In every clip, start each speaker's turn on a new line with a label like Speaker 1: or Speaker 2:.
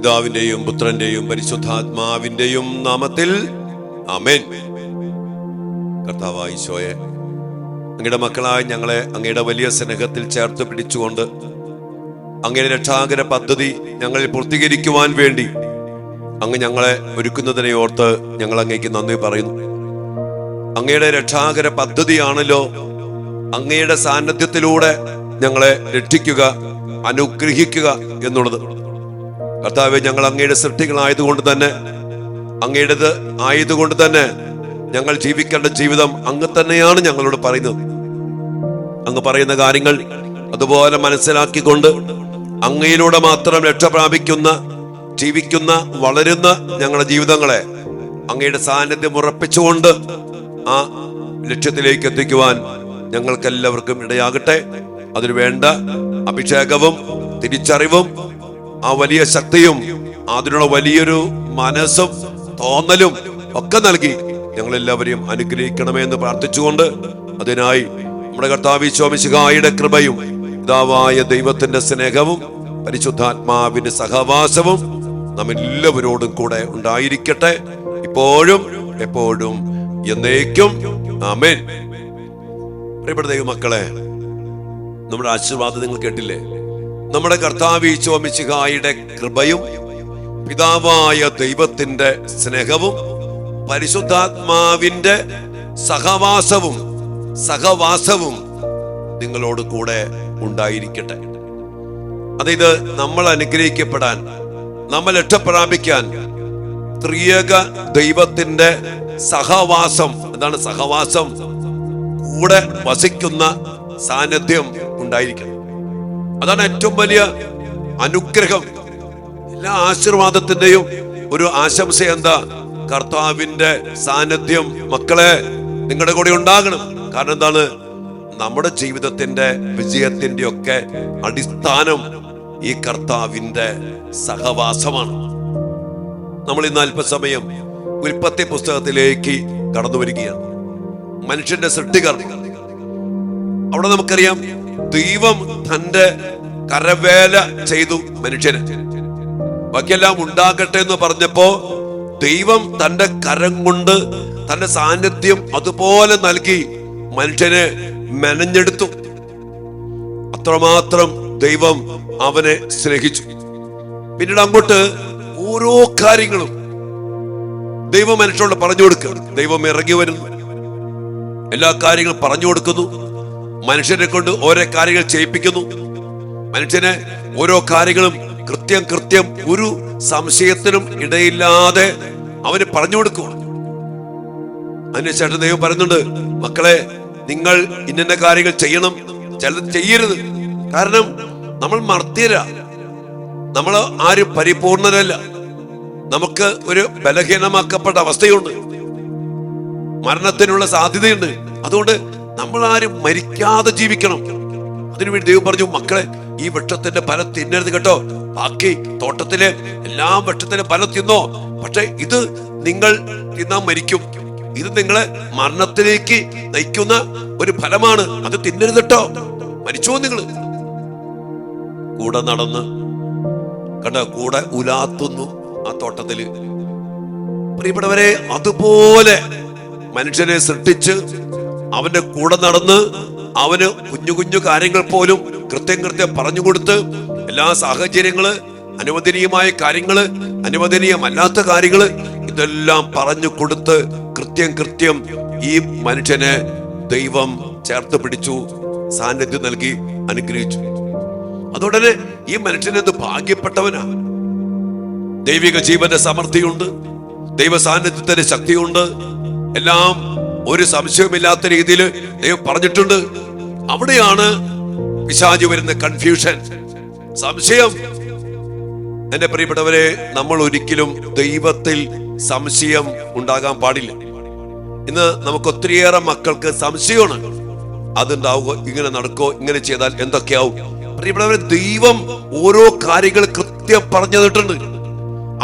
Speaker 1: പിതാവിന്റെയും പുത്രന്റെയും പരിശുദ്ധാത്മാവിന്റെയും നാമത്തിൽ ആമേൻ. കർത്താവായ ഈശോയെ, അങ്ങയുടെ മക്കളായ ഞങ്ങളെ അങ്ങയുടെ വലിയ സ്നേഹത്തിൽ ചേർത്ത് പിടിച്ചുകൊണ്ട് അങ്ങയുടെ രക്ഷാകര പദ്ധതി ഞങ്ങളിൽ പൂർത്തീകരിക്കുവാൻ വേണ്ടി അങ്ങ് ഞങ്ങളെ ഒരുക്കുന്നതിനെ ഓർത്ത് ഞങ്ങൾ അങ്ങേക്ക് നന്ദി പറയുന്നു. അങ്ങയുടെ രക്ഷാകര പദ്ധതിയാണല്ലോ അങ്ങയുടെ സാന്നിധ്യത്തിലൂടെ ഞങ്ങളെ രക്ഷിക്കുക, അനുഗ്രഹിക്കുക എന്നുള്ളത്. കർത്താവേ, ഞങ്ങൾ അങ്ങയുടെ സൃഷ്ടികളായതുകൊണ്ട് തന്നെ, അങ്ങയുടേത് ആയതുകൊണ്ട് തന്നെ ഞങ്ങൾ ജീവിക്കേണ്ട ജീവിതം അങ്ങ് തന്നെയാണ് ഞങ്ങളോട് പറയുന്നത്. അങ്ങ് പറയുന്ന കാര്യങ്ങൾ അതുപോലെ മനസ്സിലാക്കിക്കൊണ്ട് അങ്ങയിലൂടെ മാത്രം രക്ഷ പ്രാപിക്കുന്ന, ജീവിക്കുന്ന, വളരുന്ന ഞങ്ങളുടെ ജീവിതങ്ങളെ അങ്ങയുടെ സാന്നിധ്യം ഉറപ്പിച്ചുകൊണ്ട് ആ ലക്ഷ്യത്തിലേക്ക് എത്തിക്കുവാൻ ഞങ്ങൾക്കെല്ലാവർക്കും ഇടയാകട്ടെ. അതിനുവേണ്ട അഭിഷേകവും തിരിച്ചറിവും ആ വലിയ ശക്തിയും അതിനുള്ള വലിയൊരു മനസ്സും തോന്നലും ഒക്കെ നൽകി ഞങ്ങളെല്ലാവരെയും അനുഗ്രഹിക്കണമെന്ന് പ്രാർത്ഥിച്ചുകൊണ്ട്, അതിനായി നമ്മുടെ കർത്താവ് ഈശോ മിശിഹായുടെ കൃപയും പിതാവായ ദൈവത്തിന്റെ സ്നേഹവും പരിശുദ്ധാത്മാവിന്റെ സഹവാസവും നമ്മെല്ലാവരോടും കൂടെ ഉണ്ടായിരിക്കട്ടെ, ഇപ്പോഴും എപ്പോഴും എന്നേക്കും. ആമേൻ. പ്രിയപ്പെട്ട ദൈവമക്കളെ, നമ്മുടെ ആശീർവാദം നിങ്ങൾ കേട്ടില്ലേ? നമ്മുടെ കർത്താവ് ഈശോ മിശിഹായുടെ കൃപയും പിതാവായ ദൈവത്തിന്റെ സ്നേഹവും പരിശുദ്ധാത്മാവിന്റെ സഹവാസവും നിങ്ങളോട് കൂടെ ഉണ്ടായിരിക്കട്ടെ. അതായത് നമ്മൾ അനുഗ്രഹിക്കപ്പെടാൻ, നമ്മൾ രക്ഷപ്രാപിക്കാൻ ത്രിയേക ദൈവത്തിന്റെ സഹവാസം, എന്താണ് സഹവാസം? കൂടെ വസിക്കുന്ന സാന്നിധ്യം ഉണ്ടായിരിക്കണം. അതാണ് ഏറ്റവും വലിയ അനുഗ്രഹം. എല്ലാ ആശീർവാദത്തിന്റെയും ഒരു ആശംസ എന്താ? കർത്താവിന്റെ സാന്നിധ്യം മക്കളെ നിങ്ങളുടെ കൂടെ ഉണ്ടാകണം. കാരണം എന്താണ്? നമ്മുടെ ജീവിതത്തിന്റെ വിജയത്തിന്റെ ഒക്കെ അടിസ്ഥാനം ഈ കർത്താവിന്റെ സഹവാസമാണ്. നമ്മൾ ഇന്ന് അല്പസമയം ഉൽപ്പത്തി പുസ്തകത്തിലേക്ക് കടന്നു വരികയാണ്. മനുഷ്യന്റെ സൃഷ്ടികർമ്മം. അവിടെ നമുക്കറിയാം, ദൈവം തന്റെ കരവേല ചെയ്തു മനുഷ്യന്. ബാക്കിയെല്ലാം ഉണ്ടാകട്ടെ എന്ന് പറഞ്ഞപ്പോ ദൈവം തന്റെ കരം കൊണ്ട് തന്റെ സാന്നിധ്യം അതുപോലെ നൽകി മനുഷ്യനെ മെനഞ്ഞെടുത്തു. അത്രമാത്രം ദൈവം അവനെ സ്നേഹിച്ചു. പിന്നീട് അങ്ങോട്ട് ഓരോ കാര്യങ്ങളും ദൈവം മനുഷ്യനോട് പറഞ്ഞു കൊടുക്കുക. ദൈവം ഇറങ്ങി വരുന്നു, എല്ലാ കാര്യങ്ങളും പറഞ്ഞു കൊടുക്കുന്നു, മനുഷ്യനെ കൊണ്ട് ഓരോ കാര്യങ്ങൾ ചെയ്യിപ്പിക്കുന്നു. മനുഷ്യനെ ഓരോ കാര്യങ്ങളും കൃത്യം ഒരു സംശയത്തിനും ഇടയില്ലാതെ അവന് പറഞ്ഞു കൊടുക്കുക. അതിനുശേഷം ദൈവം പറയുന്നുണ്ട്, മക്കളെ നിങ്ങൾ ഇന്ന കാര്യങ്ങൾ ചെയ്യണം, ചിലത് ചെയ്യരുത്. കാരണം നമ്മൾ മർത്യരാ, നമ്മൾ ആരും പരിപൂർണരല്ല. നമുക്ക് ഒരു ബലഹീനമാക്കപ്പെട്ട അവസ്ഥയുണ്ട്, മരണത്തിനുള്ള സാധ്യതയുണ്ട്. അതുകൊണ്ട് നമ്മൾ ആരും മരിക്കാതെ ജീവിക്കണം. അതിനുവേണ്ടി ദൈവം പറഞ്ഞു, മക്കളെ ഈ വൃക്ഷത്തിന്റെ ഫലം തിന്നരുത് കേട്ടോ. ബാക്കി തോട്ടത്തിലെ എല്ലാ വൃക്ഷത്തിന്റെ ഫലം തിന്നോ, പക്ഷെ ഇത് നിങ്ങൾ തിന്നാൻ മരിക്കും. ഇത് നിങ്ങളെ മരണത്തിലേക്ക് നയിക്കുന്ന ഒരു ഫലമാണ്, അത് തിന്നരുത് കേട്ടോ. മരിച്ചോ നിങ്ങൾ? കൂടെ നടന്ന് കണ്ടോ, കൂടെ ഉലാത്തുന്നു ആ തോട്ടത്തില്. പ്രിയപ്പെട്ടവരെ, അതുപോലെ മനുഷ്യനെ സൃഷ്ടിച്ച് അവന്റെ കൂടെ നടന്ന് അവന് കുഞ്ഞു കാര്യങ്ങൾ പോലും കൃത്യം പറഞ്ഞു കൊടുത്ത്, എല്ലാ സാഹചര്യങ്ങള്, അനുവദനീയമായ കാര്യങ്ങള്, അനുവദനീയമല്ലാത്ത കാര്യങ്ങള്, ഇതെല്ലാം പറഞ്ഞു കൊടുത്ത് കൃത്യം ഈ മനുഷ്യനെ ദൈവം ചേർത്ത് പിടിച്ചു, സാന്നിധ്യം നൽകി അനുഗ്രഹിച്ചു. അതോടനെ ഈ മനുഷ്യനെന്ത് ഭാഗ്യപ്പെട്ടവനാ. ദൈവിക ജീവന്റെ സമൃദ്ധിയുണ്ട്, ദൈവ സാന്നിധ്യത്തിന്റെ ശക്തിയുണ്ട്, എല്ലാം ഒരു സംശയമില്ലാത്ത രീതിയിൽ ദൈവം പറഞ്ഞിട്ടുണ്ട്. അവിടെയാണ് പിശാച് വരുന്ന കൺഫ്യൂഷൻ, സംശയം. എന്റെ പ്രിയപ്പെട്ടവരെ, നമ്മൾ ഒരിക്കലും ദൈവത്തിൽ സംശയം ഉണ്ടാകാൻ പാടില്ല. ഇന്ന് നമുക്ക് ഒത്തിരിയേറെ മക്കൾക്ക് സംശയമാണ്. അതുണ്ടാവുക, ഇങ്ങനെ നടക്കോ, ഇങ്ങനെ ചെയ്താൽ എന്തൊക്കെയാവും. പ്രിയപ്പെട്ടവരെ, ദൈവം ഓരോ കാര്യങ്ങൾ കൃത്യം പറഞ്ഞു തന്നിട്ടുണ്ട്.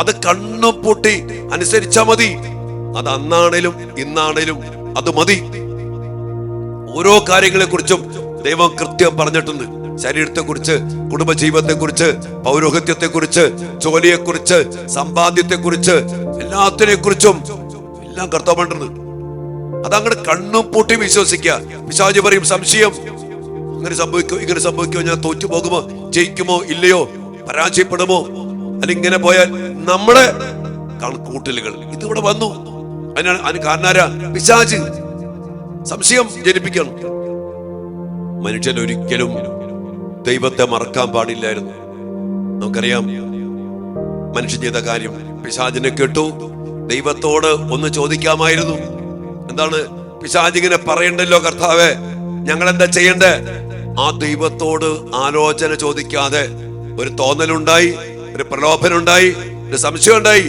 Speaker 1: അത് കണ്ണു പൊട്ടി അനുസരിച്ചാ മതി. അത് അന്നാണേലും ഇന്നാണേലും അത് മതി. ഓരോ കാര്യങ്ങളെ കുറിച്ചും ദൈവം കൃത്യം പറഞ്ഞിട്ടുണ്ട്. ശരീരത്തെക്കുറിച്ച്, കുടുംബജീവിതത്തെക്കുറിച്ച്, പൗരോഹിത്യത്തെക്കുറിച്ച്, ജോലിയെക്കുറിച്ച്, സമ്പാദ്യത്തെക്കുറിച്ച്, എല്ലാത്തിനെ കുറിച്ചും എല്ലാം കർത്താവ് പറഞ്ഞത്. അതങ്ങനെ കണ്ണും പൂട്ടി വിശ്വസിക്കുക. പിശാച് പറയും സംശയം, അങ്ങനെ സംഭവിക്കോ ഇങ്ങനെ സംഭവിക്കോ, ഞാൻ തോറ്റു പോകുമോ, ജയിക്കുമോ ഇല്ലയോ, പരാജയപ്പെടുമോ, അല്ലെങ്കിൽ ഇങ്ങനെ പോയാൽ നമ്മുടെ കണക്കൂട്ടലുകൾ ഇതിവിടെ വന്നു. അതിന് കാരണാരാ? പിശാച് സംശയം ജനിപ്പിക്കണം. മനുഷ്യൻ ഒരിക്കലും ദൈവത്തെ മറക്കാൻ പാടില്ലായിരുന്നു. നമുക്കറിയാം മനുഷ്യൻ ചെയ്ത കാര്യം. പിശാചിനെ കേട്ടു, ദൈവത്തോട് ഒന്ന് ചോദിക്കാമായിരുന്നു. എന്താണ്? പിശാചിങ്ങനെ പറയണ്ടല്ലോ, കർത്താവേ ഞങ്ങൾ എന്താ ചെയ്യണ്ടേ? ആ ദൈവത്തോട് ആലോചന ചോദിക്കാതെ ഒരു തോന്നലുണ്ടായി, ഒരു പ്രലോഭനുണ്ടായി, ഒരു സംശയം ഉണ്ടായി.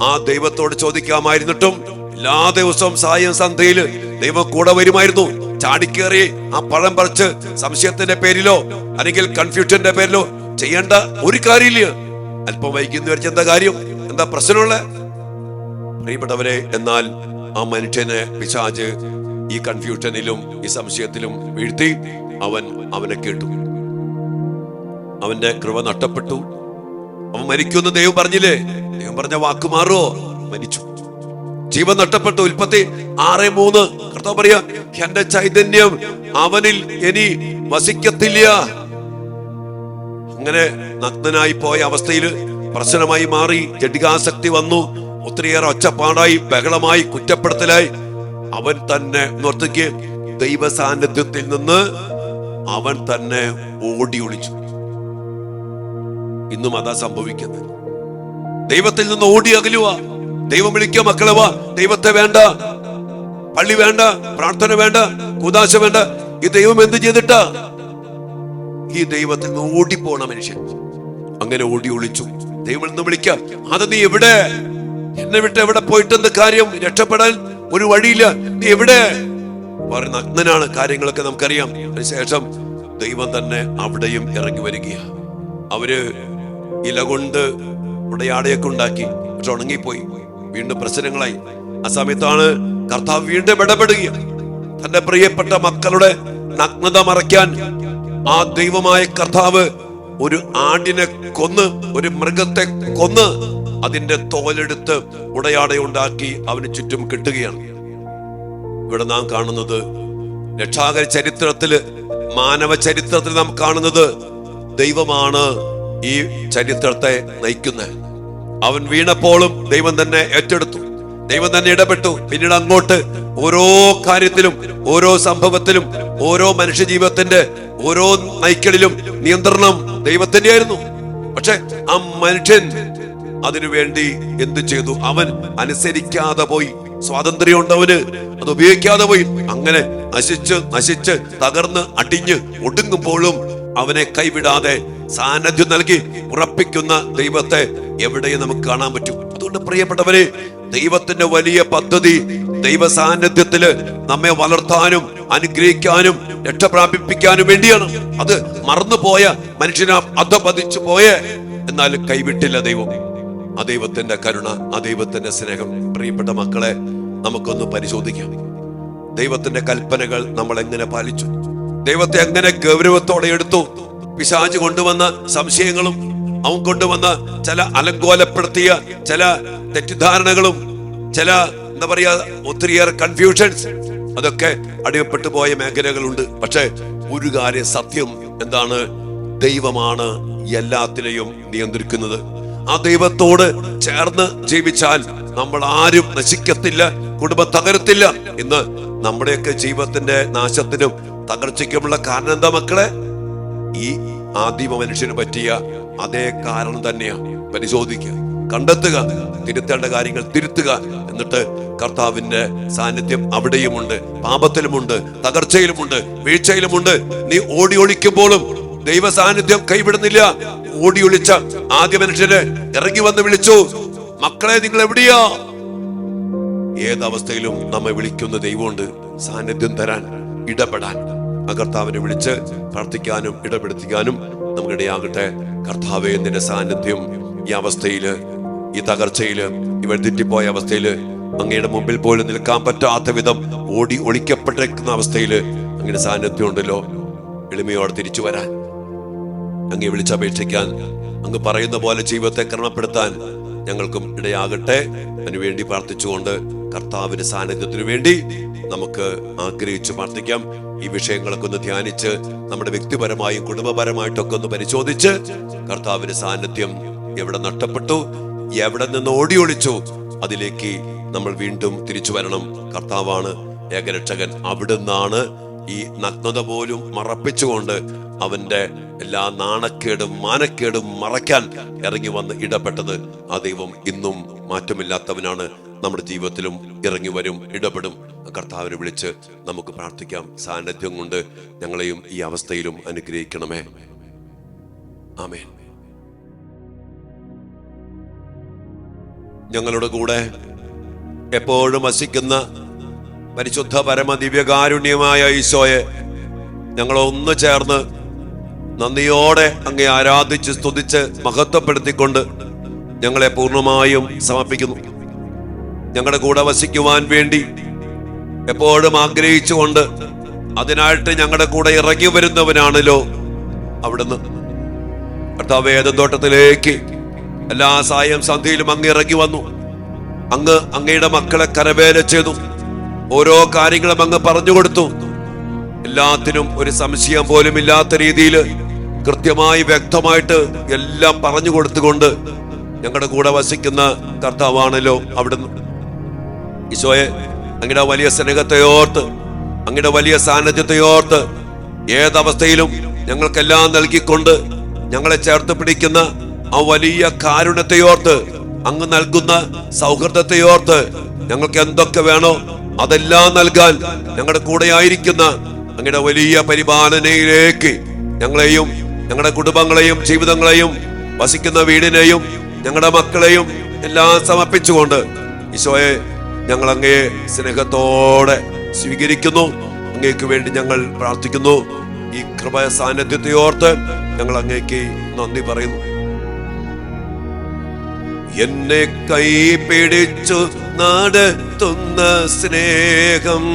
Speaker 1: ആ ദൈവത്തോട് ചോദിക്കാമായിരുന്നിട്ടും എല്ലാ ദിവസവും സായം സന്ധ്യയില് ദൈവം കൂടെ വരുമായിരുന്നു. ചാടിക്കേറി ആ പഴം പറിച്ച് സംശയത്തിന്റെ പേരിലോ അല്ലെങ്കിൽ കൺഫ്യൂഷന്റെ പേരിലോ ചെയ്യേണ്ട ഒരു കാര്യമില്ല. അല്പം വൈകുന്നു വരച്ച എന്താ കാര്യം? എന്താ പ്രശ്നമുള്ള? പ്രിയപ്പെട്ടവരെ, എന്നാൽ ആ മനുഷ്യനെ പിശാച് ഈ കൺഫ്യൂഷനിലും ഈ സംശയത്തിലും വീഴ്ത്തി. അവനെ കേട്ടു. അവന്റെ കൃപ നഷ്ടപ്പെട്ടു. അവൻ മരിക്കുമെന്ന് ദൈവം പറഞ്ഞില്ലേ? ദൈവം പറഞ്ഞ വാക്ക് മാറുമോ? മരിച്ചു. ജീവൻ നഷ്ടപ്പെട്ടു. ഉൽപ്പത്തി 6:3 കർത്താവ് പറയാ, എന്റെ ചൈതന്യം അവനിൽ ഇനി വസിക്കത്തില്ല. അങ്ങനെ നഗ്നനായി പോയ അവസ്ഥയിൽ പ്രശ്നമായി മാറി. ജഡികാസക്തി വന്നു. ഒത്തിരിയേറെ ഒച്ചപ്പാടായി, ബഹളമായി, കുറ്റപ്പെടുത്തലായി. അവൻ തന്നെ നോർത്തേക്ക് ദൈവ സാന്നിധ്യത്തിൽ നിന്ന് അവൻ തന്നെ ഓടി ഒളിച്ചു. ഇന്നും അതാ സംഭവിക്കുന്നത്. ദൈവത്തിൽ നിന്ന് ഓടി അകലുക. ദൈവം വിളിക്കുക, മക്കളെ വാ, ദൈവത്തെ വേണ്ട, പള്ളി വേണ്ട, പ്രാർത്ഥന വേണ്ട, കൂദാശ വേണ്ട. ഈ ദൈവം എന്ത് ചെയ്തിട്ടാ? ഈ ദൈവത്തിൽ നിന്ന് ഓടിപ്പോണ മനുഷ്യൻ അങ്ങനെ ഓടി ഒളിച്ചു. ദൈവം നിന്ന് വിളിക്കാം, അത് നീ എവിടെ? എന്നെ വിട്ട് എവിടെ പോയിട്ടെന്ത് കാര്യം? രക്ഷപ്പെടാൻ ഒരു വഴിയില്ല, നീ എവിടെ? വളരെ നഗ്നനാണ്. കാര്യങ്ങളൊക്കെ നമുക്കറിയാം. അതിനുശേഷം ദൈവം തന്നെ അവിടെയും ഇറങ്ങി വരികയാണ്. അവര് ഇല കൊണ്ട് ഉടയാടയൊക്കെ ഉണ്ടാക്കി, പക്ഷെ ഉണങ്ങിപ്പോയി. വീണ്ടും പ്രശ്നങ്ങളായി. ആ സമയത്താണ് കർത്താവ് വീണ്ടും ഇടപെടുക. തന്റെ പ്രിയപ്പെട്ട മക്കളുടെ നഗ്നത മറയ്ക്കാൻ ആ ദൈവമായ കർത്താവ് ഒരു ആടിനെ കൊന്ന്, ഒരു മൃഗത്തെ കൊന്ന് അതിന്റെ തോലെടുത്ത് ഉടയാടയുണ്ടാക്കി അവന് ചുറ്റും കെട്ടുകയാണ്. ഇവിടെ നാം കാണുന്നത്, രക്ഷാകര ചരിത്രത്തില്, മാനവ ചരിത്രത്തിൽ നാം കാണുന്നത് ദൈവമാണ് ഈ ചരിത്രത്തെ നയിക്കുന്നത്. അവൻ വീണപ്പോഴും ദൈവം തന്നെ ഏറ്റെടുത്തു, ദൈവം തന്നെ ഇടപെട്ടു. പിന്നീട് അങ്ങോട്ട് ഓരോ കാര്യത്തിലും, ഓരോ സംഭവത്തിലും, ഓരോ മനുഷ്യജീവിതത്തിന്റെ ഓരോ നയിക്കലിലും നിയന്ത്രണം ദൈവത്തിന്റെ ആയിരുന്നു. പക്ഷെ ആ മനുഷ്യൻ അതിനുവേണ്ടി എന്ത് ചെയ്തു? അവൻ അനുസരിക്കാതെ പോയി. സ്വാതന്ത്ര്യം ഉണ്ടവന്, അത് ഉപയോഗിക്കാതെ പോയി. അങ്ങനെ നശിച്ച് തകർന്ന് അടിഞ്ഞ് ഒടുങ്ങുമ്പോഴും അവനെ കൈവിടാതെ സാന്നിധ്യം നൽകി ഉറപ്പിക്കുന്ന ദൈവത്തെ എവിടെയും നമുക്ക് കാണാൻ പറ്റും. അതുകൊണ്ട് പ്രിയപ്പെട്ടവരെ, ദൈവത്തിന്റെ വലിയ പദ്ധതി ദൈവ സാന്നിധ്യത്തില് നമ്മെ വളർത്താനും അനുഗ്രഹിക്കാനും രക്ഷപ്രാപിപ്പിക്കാനും വേണ്ടിയാണ്. അത് മറന്നുപോയ മനുഷ്യനെ അധപതിച്ചു പോയേ, എന്നാൽ കൈവിട്ടില്ല ദൈവം. ആ ദൈവത്തിന്റെ കരുണ, ആ ദൈവത്തിന്റെ സ്നേഹം. പ്രിയപ്പെട്ട മക്കളെ, നമുക്കൊന്ന് പരിശോധിക്കാം. ദൈവത്തിന്റെ കൽപ്പനകൾ നമ്മൾ എങ്ങനെ പാലിച്ചു? ദൈവത്തെ എങ്ങനെ ഗൗരവത്തോടെ എടുത്തു? പിശാച് കൊണ്ടുവന്ന സംശയങ്ങളും അവൻ കൊണ്ടുവന്ന ചില അലങ്കോലപ്പെടുത്തിയ ചില തെറ്റിദ്ധാരണകളും ചില എന്താ പറയാ ഒത്തിരിയേറെ കൺഫ്യൂഷൻസ്, അതൊക്കെ അടിമപ്പെട്ടു പോയ മേഖലകളുണ്ട്. പക്ഷെ ഒരു കാര്യം സത്യം എന്താണ്? ദൈവമാണ് എല്ലാത്തിനെയും നിയന്ത്രിക്കുന്നത്. ആ ദൈവത്തോട് ചേർന്ന് ജീവിച്ചാൽ നമ്മൾ ആരും നശിക്കത്തില്ല, കുടുംബം തകരത്തില്ല. ഇന്ന് നമ്മുടെയൊക്കെ ജീവിതത്തിന്റെ നാശത്തിനും തകർച്ചയ്ക്കുമുള്ള കാരണം എന്താ മക്കളെ? ഈ ആദിമ മനുഷ്യന് പറ്റിയ അതേ കാരണം തന്നെയാണ്. പരിശോധിക്കുക, കണ്ടെത്തുക, തിരുത്തേണ്ട കാര്യങ്ങൾ തിരുത്തുക. എന്നിട്ട് കർത്താവിന്റെ സാന്നിധ്യം അവിടെയുമുണ്ട്, പാപത്തിലുമുണ്ട്, തകർച്ചയിലുമുണ്ട്, വീഴ്ചയിലുമുണ്ട്. നീ ഓടി ഒളിക്കുമ്പോഴും ദൈവ സാന്നിധ്യം കൈവിടുന്നില്ല. ഓടി ഒളിച്ച ആദ്യ മനുഷ്യന് ഇറങ്ങി വന്ന് വിളിച്ചു, മക്കളെ നിങ്ങൾ എവിടെയാ? ഏതവസ്ഥയിലും നമ്മെ വിളിക്കുന്ന ദൈവമുണ്ട്, സാന്നിധ്യം തരാൻ, ഇടപെടാൻ. ആ കർത്താവിനെ വിളിച്ച് പ്രാർത്ഥിക്കാനും ഇടപെടുത്തിക്കാനും നമുക്കിടയാകട്ടെ. കർത്താവേ, നിന്റെ സാന്നിധ്യം ഈ അവസ്ഥയില്, ഈ തകർച്ചയില്, ഈ വഴുതിറ്റിപ്പോയ അവസ്ഥയില്, അങ്ങയുടെ മുമ്പിൽ പോലും നിൽക്കാൻ പറ്റാത്ത വിധം ഓടി ഒളിക്കപ്പെട്ടിരിക്കുന്ന അവസ്ഥയില് അങ്ങയുടെ സാന്നിധ്യം ഉണ്ടല്ലോ. എളിമയോടെ തിരിച്ചു വരാൻ, അങ്ങേ വിളിച്ചപേക്ഷിക്കാൻ, അങ്ങ് പറയുന്ന പോലെ ജീവിതത്തെ ക്രമപ്പെടുത്താൻ ഞങ്ങൾക്കും ഇടയാകട്ടെ. അതിനുവേണ്ടി പ്രാർത്ഥിച്ചുകൊണ്ട് കർത്താവിന്റെ സാന്നിധ്യത്തിനു വേണ്ടി നമുക്ക് ആഗ്രഹിച്ചു പ്രാർത്ഥിക്കാം. ഈ വിഷയങ്ങളൊക്കെ ഒന്ന് ധ്യാനിച്ച് നമ്മുടെ വ്യക്തിപരമായും കുടുംബപരമായിട്ടൊക്കെ ഒന്ന് പരിശോധിച്ച് കർത്താവിന്റെ സാന്നിധ്യം എവിടെ നഷ്ടപ്പെട്ടു, എവിടെ നിന്ന് ഓടിയൊളിച്ചു, അതിലേക്ക് നമ്മൾ വീണ്ടും തിരിച്ചു വരണം. കർത്താവാണ് ഏകരക്ഷകൻ. അവിടുന്നാണ് ഈ നഗ്നത പോലും മറപ്പിച്ചുകൊണ്ട് അവന്റെ എല്ലാ നാണക്കേടും മാനക്കേടും മറയ്ക്കാൻ ഇറങ്ങി വന്ന് ഇടപെട്ടത്. ആ ദൈവം ഇന്നും മാറ്റമില്ലാത്തവനാണ്. നമ്മുടെ ജീവിതത്തിലും ഇറങ്ങി വരും, ഇടപെടും. കർത്താവിനെ വിളിച്ച് നമുക്ക് പ്രാർത്ഥിക്കാം. സാന്നിധ്യം കൊണ്ട് ഞങ്ങളെയും ഈ അവസ്ഥയിലും അനുഗ്രഹിക്കണമേ. ആമേൻ. ഞങ്ങളുടെ കൂടെ എപ്പോഴും വസിക്കുന്ന പരിശുദ്ധ പരമ ദിവ്യകാരുണ്യമായ ഈശോയെ ഞങ്ങളൊന്ന് ചേർന്ന് നന്ദിയോടെ അങ്ങേ ആരാധിച്ച് സ്തുതിച്ച് മഹത്വപ്പെടുത്തിക്കൊണ്ട് ഞങ്ങളെ പൂർണ്ണമായും സമർപ്പിക്കുന്നു. ഞങ്ങളുടെ കൂടെ വസിക്കുവാൻ വേണ്ടി എപ്പോഴും ആഗ്രഹിച്ചുകൊണ്ട് അതിനായിട്ട് ഞങ്ങളുടെ കൂടെ ഇറങ്ങി വരുന്നവനാണല്ലോ അവിടുന്ന്. കർത്താവേ, ഏദൻതോട്ടത്തിലേക്ക് എല്ലാ സായം സന്ധ്യയിലും അങ്ങ് ഇറങ്ങി വന്നു. അങ്ങ് അങ്ങയുടെ മക്കളെ കരവേല ചെയ്തു. ഓരോ കാര്യങ്ങളും അങ്ങ് പറഞ്ഞു കൊടുത്തു. എല്ലാത്തിനും ഒരു സംശയം പോലും ഇല്ലാത്ത രീതിയിൽ കൃത്യമായി വ്യക്തമായിട്ട് എല്ലാം പറഞ്ഞു കൊടുത്തുകൊണ്ട് ഞങ്ങളുടെ കൂടെ വസിക്കുന്ന കർത്താവാണല്ലോ അവിടുന്ന്. ഈശോയെ, അങ്ങയുടെ വലിയ സ്നേഹത്തെ ഓർത്ത്, അങ്ങയുടെ വലിയ സാന്നിധ്യത്തെ ഓർത്ത്, ഏതവസ്ഥയിലും ഞങ്ങൾക്കെല്ലാം നൽകിക്കൊണ്ട് ഞങ്ങളെ ചേർത്ത് പിടിക്കുന്ന ആ വലിയ കാരുണ്യത്തെ ഓർത്ത്, അങ്ങ് നൽകുന്ന സൗഹൃദത്തെ ഓർത്ത്, ഞങ്ങൾക്ക് എന്തൊക്കെ വേണോ അതെല്ലാം നൽകാൻ ഞങ്ങളുടെ കൂടെ ആയിരിക്കുന്ന അങ്ങയുടെ വലിയ പരിപാലനയിലേക്ക് ഞങ്ങളെയും ഞങ്ങളുടെ കുടുംബങ്ങളെയും ജീവിതങ്ങളെയും വസിക്കുന്ന വീടിനെയും ഞങ്ങളുടെ മക്കളെയും എല്ലാം സമർപ്പിച്ചുകൊണ്ട് ഈശോയെ, ഞങ്ങൾ അങ്ങയെ സ്നേഹത്തോടെ സ്വീകരിക്കുന്നു. അങ്ങേക്ക് വേണ്ടി ഞങ്ങൾ പ്രാർത്ഥിക്കുന്നു. ഈ കൃപ സാന്നിധ്യത്തെ ഓർത്ത് ഞങ്ങൾ അങ്ങേക്ക് നന്ദി പറയുന്നു. എന്നെ കൈ പിടിച്ചു നടത്തുന്ന സ്നേഹം,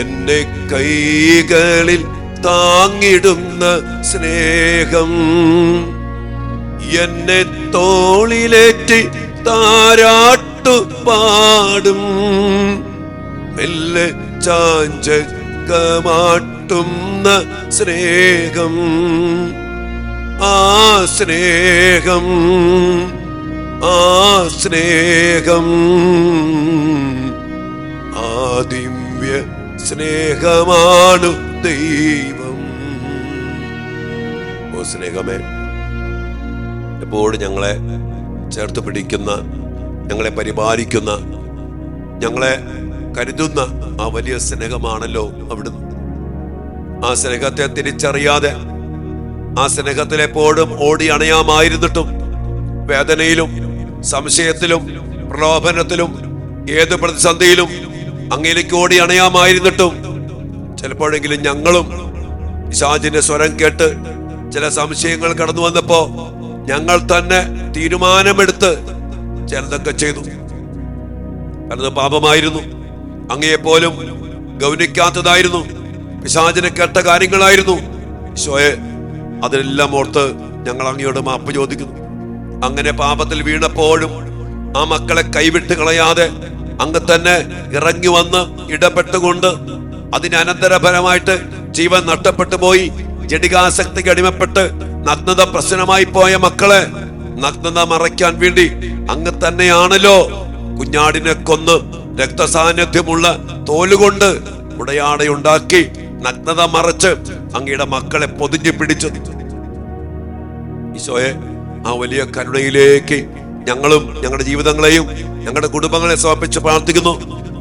Speaker 1: എന്നെ കൈകളിൽ താങ്ങിടുന്ന സ്നേഹം, എന്നെ തോളിലേറ്റി താരാട്ടു പാടും മെല്ലെ ചാഞ്ചകമാട്ടുന്ന സ്നേഹം, ആ സ്നേഹം, ആ സ്നേഹം, ആ ദിവ്യ സ്നേഹമാണ് ദൈവം. ഓ സ്നേഹമേ, എപ്പോഴും ഞങ്ങളെ ചേർത്ത് പിടിക്കുന്ന, ഞങ്ങളെ പരിപാലിക്കുന്ന, ഞങ്ങളെ കരുതുന്ന ആ വലിയ സ്നേഹമാണല്ലോ അവിടുന്ന്. ആ സ്നേഹത്തെ തിരിച്ചറിയാതെ, ആ സ്നേഹത്തിൽ എപ്പോഴും ഓടി അണയാമായിരുന്നിട്ടും വേദനയിലും സംശയത്തിലും പ്രലോഭനത്തിലും ഏത് പ്രതിസന്ധിയിലും അങ്ങയിലേക്ക് ഓടി അണയാമായിരുന്നിട്ടും ചിലപ്പോഴെങ്കിലും ഞങ്ങളും പിശാചിന്റെ സ്വരം കേട്ട് ചില സംശയങ്ങൾ കടന്നു വന്നപ്പോ ഞങ്ങൾ തന്നെ തീരുമാനമെടുത്ത് ചിലതൊക്കെ ചെയ്തു. പലത് പാപമായിരുന്നു, അങ്ങയെപ്പോലും ഗൗനിക്കാത്തതായിരുന്നു, പിശാചിനെ കേട്ട കാര്യങ്ങളായിരുന്നു. ഈശോയെ, അതെല്ലാം ഓർത്ത് ഞങ്ങൾ അങ്ങയോട് മാപ്പ് ചോദിക്കുന്നു. അങ്ങനെ പാപത്തിൽ വീണപ്പോഴും ആ മക്കളെ കൈവിട്ട് കളയാതെ അങ്ങ് തന്നെ ഇറങ്ങി വന്ന് ഇടപെട്ടുകൊണ്ട് അതിന് അനന്തരഫലമായിട്ട് ജീവൻ നഷ്ടപ്പെട്ടു പോയി, ജഡികാസക്തിക്ക് അടിമപ്പെട്ട് നഗ്നത പ്രശ്നമായി പോയ മക്കളെ നഗ്നത മറയ്ക്കാൻ വേണ്ടി അങ്ങ് തന്നെയാണല്ലോ കുഞ്ഞാടിനെ കൊന്ന് രക്തസാന്നിധ്യമുള്ള തോലുകൊണ്ട് ഉടയാടയുണ്ടാക്കി നഗ്നത മറച്ച് അങ്ങയുടെ മക്കളെ പൊതിഞ്ഞു പിടിച്ചു. ഈശോയെ, ആ വലിയ കരുണയിലേക്ക് ഞങ്ങളും ഞങ്ങളുടെ ജീവിതങ്ങളെയും ഞങ്ങളുടെ കുടുംബങ്ങളെ സമർപ്പിച്ച് പ്രാർത്ഥിക്കുന്നു.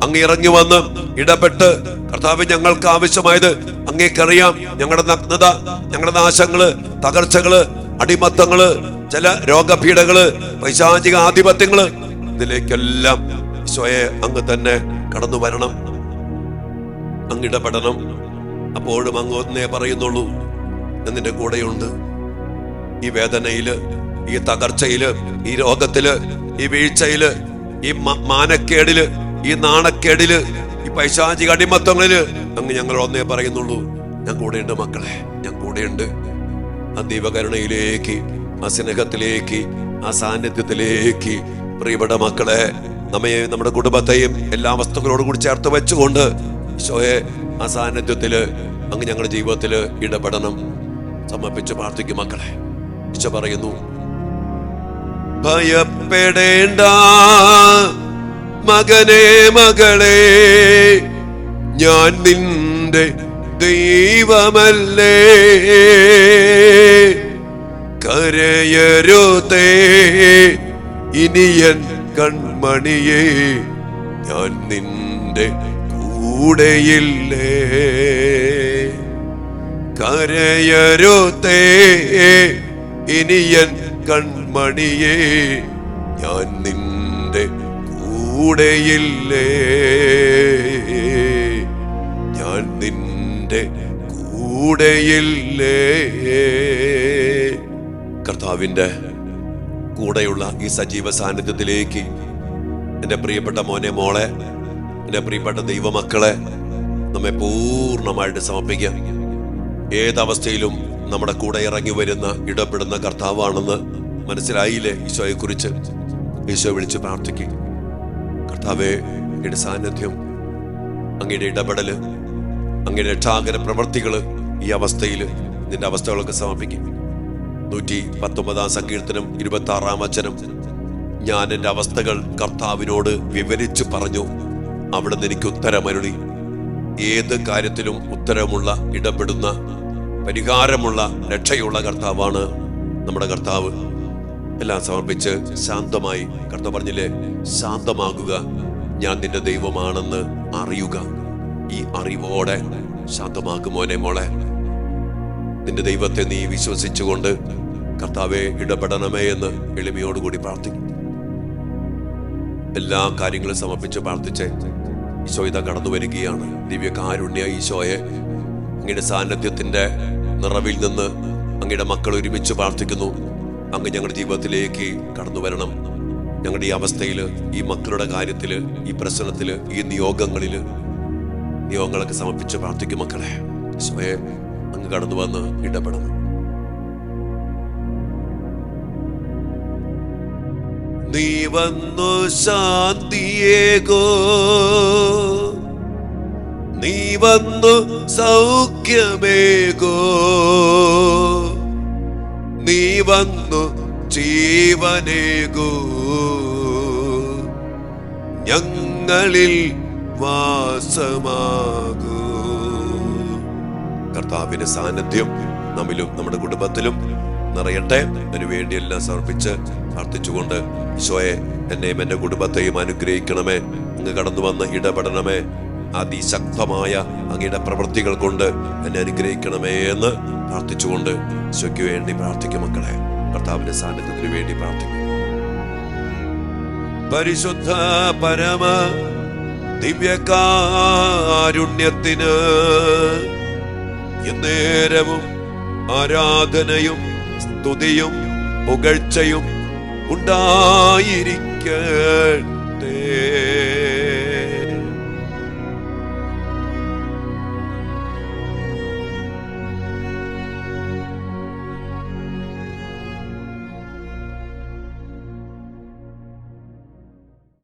Speaker 1: അങ്ങ് ഇറങ്ങി വന്ന് ഇടപെട്ട് കർത്താവ്, ഞങ്ങൾക്ക് ആവശ്യമായത് അങ്ങേക്കറിയാം. ഞങ്ങളുടെ നഗ്നത, ഞങ്ങളുടെ നാശങ്ങള്, തകർച്ചകള്, അടിമത്തങ്ങള്, ചില രോഗപീഠകള്, പൈശാചിക ആധിപത്യങ്ങള്, ഇതിലേക്കെല്ലാം ഈശോയെ അങ്ങ് തന്നെ കടന്നു വരണം, അങ്ങിടപെടണം. അപ്പോഴും അങ്ങ് ഒന്നേ പറയുന്നുള്ളൂ, ഞാൻ നിന്റെ കൂടെയുണ്ട്. ഈ വേദനയില്, ഈ തകർച്ചയില്, ഈ രോഗത്തില്, ഈ വീഴ്ചയില്, ഈ മാനക്കേടില്, ഈ നാണക്കേടില്, ഈ പൈശാചിക അടിമത്തങ്ങളില് അങ്ങ് ഞങ്ങൾ ഒന്നേ പറയുന്നുള്ളൂ, ഞാൻ കൂടെയുണ്ട് മക്കളെ, ഞാൻ കൂടെയുണ്ട്. ആ ദൈവകരുണയിലേക്ക്, ആ സ്നേഹത്തിലേക്ക്, ആ സാന്നിധ്യത്തിലേക്ക് പ്രിയപ്പെട്ട മക്കളെ, നമ്മയും നമ്മുടെ കുടുംബത്തെയും എല്ലാ വസ്തുക്കളോടും കൂടി ചേർത്ത് വെച്ചുകൊണ്ട് ഈശോയെ ആ സാന്നിധ്യത്തില് അങ്ങ് ഞങ്ങളുടെ ജീവിതത്തില് ഇടപെടണം. സമർപ്പിച്ച് പ്രാർത്ഥിക്കും മക്കളെ. ഈശോ പറയുന്നു, ഭയപ്പെടേണ്ട മകനെ മകളെ, ഞാൻ നിന്റെ ദൈവമല്ലേ, കരയരുതേ ഇനിയൻ കൺമണിയേ, ഞാൻ നിന്റെ കൂടെയില്ലേ, കരയരുതേ ഇനിയൻ കൺമണിയേ, ഞാൻ നിന്റെ കൂടെയില്ലേ, ഞാൻ നിന്റെ കൂടെയില്ലേ. കർത്താവിന്റെ കൂടെയുള്ള ഈ സജീവ സാന്നിധ്യത്തിലേക്ക് എൻ്റെ പ്രിയപ്പെട്ട മോനെ മോളെ, എൻ്റെ പ്രിയപ്പെട്ട ദൈവമക്കളെ നമ്മെ പൂർണ്ണമായിട്ട് സമർപ്പിക്കാം. ഏതവസ്ഥയിലും നമ്മുടെ കൂടെ ഇറങ്ങി വരുന്ന ഇടപെടുന്ന കർത്താവാണെന്ന് മനസ്സിലായില്ലേ ഈശോയെ കുറിച്ച്? ഈശോ വിളിച്ച് പ്രാർത്ഥിക്കും, കർത്താവേ, അങ്ങയുടെ സാന്നിധ്യം, അങ്ങയുടെ ഇടപെടല്, അങ്ങയുടെ രക്ഷാകര പ്രവർത്തികള് ഈ അവസ്ഥയിൽ നിന്റെ അവസ്ഥകളൊക്കെ സമർപ്പിക്കും. 119 സങ്കീർത്തനം 26 വചനം, ഞാൻ എൻ്റെ അവസ്ഥകൾ കർത്താവിനോട് വിവരിച്ചു പറഞ്ഞു, അവിടുന്ന് എനിക്ക് ഉത്തരമരുളി. ഏത് കാര്യത്തിലും ഉത്തരമുള്ള, ഇടപെടുന്ന, പരിഹാരമുള്ള, രക്ഷയുള്ള കർത്താവാണ് നമ്മുടെ കർത്താവ്. എല്ലാം സമർപ്പിച്ച് ശാന്തമായി, കർത്താവ് പറഞ്ഞില്ലേ, ശാന്തമാകുക, ഞാൻ നിന്റെ ദൈവമാണെന്ന് അറിയുക. ഈ അറിവോടെ ശാന്തമാക്കും മോനെ മോളെ. നിന്റെ ദൈവത്തെ നീ വിശ്വസിച്ചുകൊണ്ട് കർത്താവെ ഇടപെടണമേ എന്ന് എളിമയോടുകൂടി പ്രാർത്ഥിക്കും. എല്ലാ കാര്യങ്ങളും സമർപ്പിച്ച് പ്രാർത്ഥിച്ച് ഈശോ ഇതാ കടന്നു വരികയാണ്. ദിവ്യകാരുണ്യ ഈശോയെ, അങ്ങയുടെ സാന്നിധ്യത്തിന്റെ നിറവിൽ നിന്ന് അങ്ങയുടെ മക്കൾ ഒരുമിച്ച് പ്രാർത്ഥിക്കുന്നു. അങ്ങ് ഞങ്ങളുടെ ജീവിതത്തിലേക്ക് കടന്നു വരണം. ഞങ്ങളുടെ ഈ അവസ്ഥയിൽ, ഈ മക്കളുടെ കാര്യത്തിൽ, ഈ പ്രശ്നത്തിൽ, ഈ നിയോഗങ്ങളൊക്കെ സമർപ്പിച്ച് പ്രാർത്ഥിക്കും മക്കളെ. ഈശോയെ, അങ്ങ് കടന്നു വന്ന് ഇടപെടണം. നീ വന്നു ശാന്തിയേകോ, നീ വന്നു സൗഖ്യമേകോ, നീ വന്നു ജീവനേകോ, ഞങ്ങളിൽ വാസമാകൂ. കർത്താവിന്റെ സാന്നിധ്യം നമ്മിലും നമ്മുടെ കുടുംബത്തിലും നിറയട്ടെ. അതിനു വേണ്ടി എല്ലാം സമർപ്പിച്ച് പ്രാർത്ഥിച്ചുകൊണ്ട്, ഈശോയെ, എന്നെയും എൻ്റെ കുടുംബത്തെയും അനുഗ്രഹിക്കണമേ. അങ്ങ് കടന്നു വന്ന് ഇടപെടണമേ. അതിശക്തമായ അങ്ങയുടെ പ്രവൃത്തികൾ കൊണ്ട് എന്നെ അനുഗ്രഹിക്കണമേ എന്ന് പ്രാർത്ഥിച്ചുകൊണ്ട് ഈശോയ്ക്ക് വേണ്ടി പ്രാർത്ഥിക്കും മക്കളെ. കർത്താവിന്റെ സാന്നിധ്യത്തിന് വേണ്ടി പ്രാർത്ഥിക്കും. പരിശുദ്ധ പരമ ദിവ്യകാരുണ്യത്തിന് എന്നേരവും ആരാധനയും സ്തുതിയും പുകഴ്ചയും ഉണ്ടായിരിക്കട്ടെ.